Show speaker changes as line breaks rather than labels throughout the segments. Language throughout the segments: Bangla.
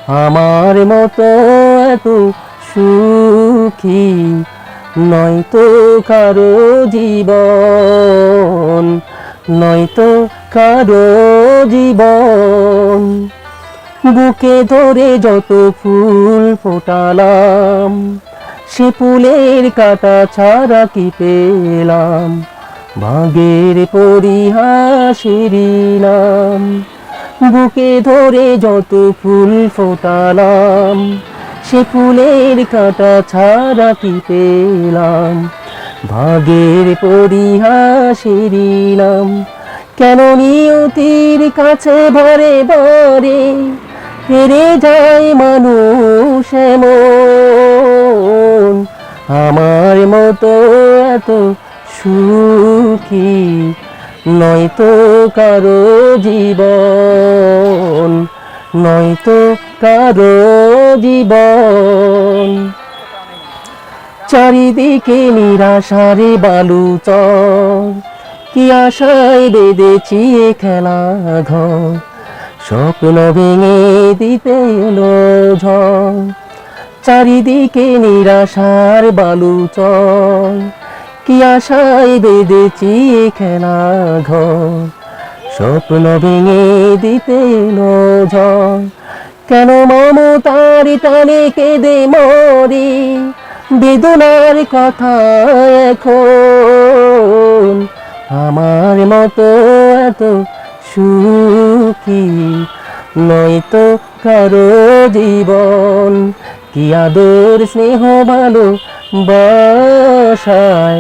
আমার মতো এত সুখী নয়তো কারো জীবন, নয়তো কারো জীবন। বুকে ধরে যত ফুল ফোটালাম, সে ফুলের কাঁটা ছাড়া কি পেলাম? ভাগের পরিহাসের নাম। বুকে ধরে যত ফুল ফোটালাম, সে ফুলের কাঁটা ছাড়া কি পেলাম? ভাগের পরিহাসের নাম। কেন নিয়তির কাছে বারে বারে হেরে যায় মানুষ এমন? আমার মতো এত সুখী নয়তো কারো জীবন, নয়তো কারো জীবন। চারিদিকে নিরাশার বালুচর, কি আশায় বেঁধেছি খেলা ঘর। স্বপ্ন ভেঙে দিতে এলো ঝড়। চারিদিকে নিরাশার বালুচর, কি আশায় বেঁধেছি খেলা ঘর। স্বপ্ন ভেঙে দিতে এলো ঝড়। কেন মমতার টানে কেঁদে মরি, বেদনার কথা এখন? আমার মতো এত সুখী নয়তো কারো জীবন। কি আদর স্নেহ ভালো বাসায়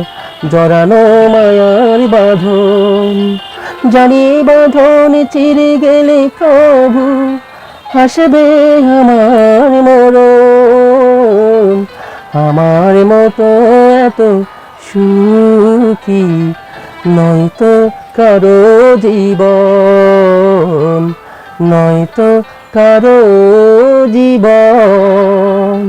জড়ানো মায়ার বাঁধন। জানি বাঁধন চিরে গেলে প্রভু হাসবে আমার মরণ। আমার মতো এত সুখী নয়তো কারো জীবন, নয়তো কারো জীবন।